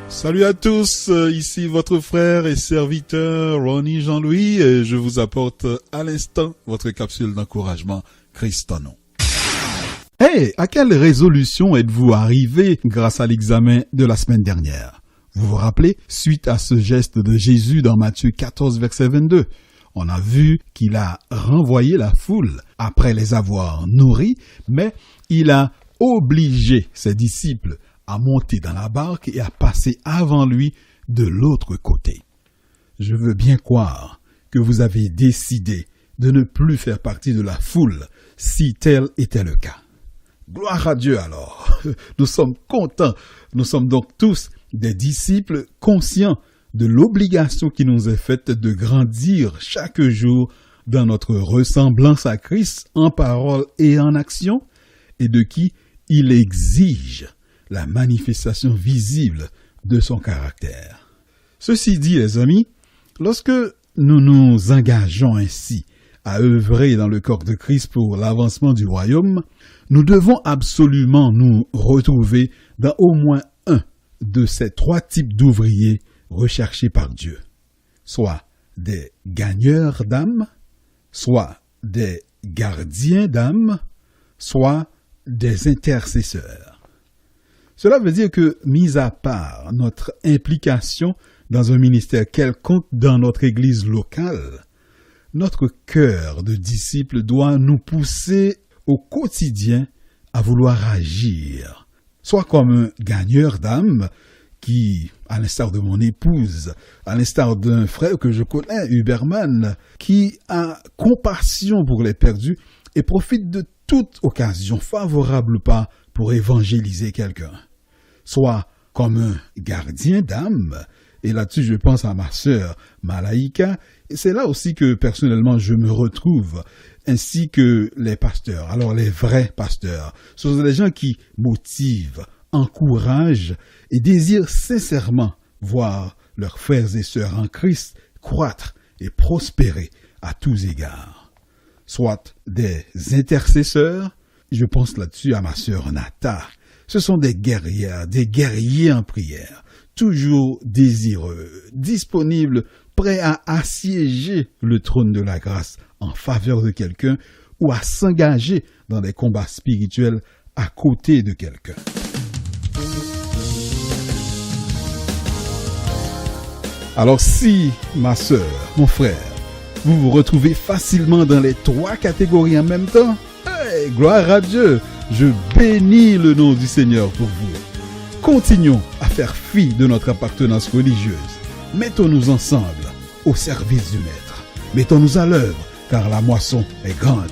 Salut à tous, ici votre frère et serviteur Ronnie Jean-Louis et je vous apporte à l'instant votre capsule d'encouragement Christ en nous. Hey, à quelle résolution êtes-vous arrivé grâce à l'examen de la semaine dernière? Vous vous rappelez, suite à ce geste de Jésus dans Matthieu 14, verset 22, on a vu qu'il a renvoyé la foule après les avoir nourris, mais il a obligé ses disciples à monter dans la barque et à passer avant lui de l'autre côté. Je veux bien croire que vous avez décidé de ne plus faire partie de la foule si tel était le cas. Gloire à Dieu alors. Nous sommes contents. Nous sommes donc tous des disciples conscients de l'obligation qui nous est faite de grandir chaque jour dans notre ressemblance à Christ en parole et en action et de qui il exige la manifestation visible de son caractère. Ceci dit, les amis, lorsque nous nous engageons ainsi à œuvrer dans le corps de Christ pour l'avancement du royaume, nous devons absolument nous retrouver dans au moins un de ces trois types d'ouvriers recherchés par Dieu, soit des gagneurs d'âme, soit des gardiens d'âme, soit des intercesseurs. Cela veut dire que, mis à part notre implication dans un ministère quelconque dans notre église locale, notre cœur de disciple doit nous pousser au quotidien à vouloir agir, soit comme un gagneur d'âme qui, à l'instar de mon épouse, à l'instar d'un frère que je connais, Huberman, qui a compassion pour les perdus et profite de toute occasion favorable ou pas pour évangéliser quelqu'un, soit comme un gardien d'âme, et là-dessus je pense à ma sœur Malaïka, et c'est là aussi que personnellement je me retrouve, ainsi que les pasteurs. Alors les vrais pasteurs, ce sont des gens qui motivent, encouragent et désirent sincèrement voir leurs frères et sœurs en Christ croître et prospérer à tous égards. Soit des intercesseurs, je pense là-dessus à ma sœur Nata. Ce sont des guerrières, des guerriers en prière, toujours désireux, disponibles, prêts à assiéger le trône de la grâce en faveur de quelqu'un ou à s'engager dans des combats spirituels à côté de quelqu'un. Alors si, ma sœur, mon frère, vous vous retrouvez facilement dans les trois catégories en même temps, hey, gloire à Dieu, je bénis le nom du Seigneur pour vous. Continuons à faire fi de notre appartenance religieuse. Mettons-nous ensemble au service du Maître. Mettons-nous à l'œuvre, car la moisson est grande.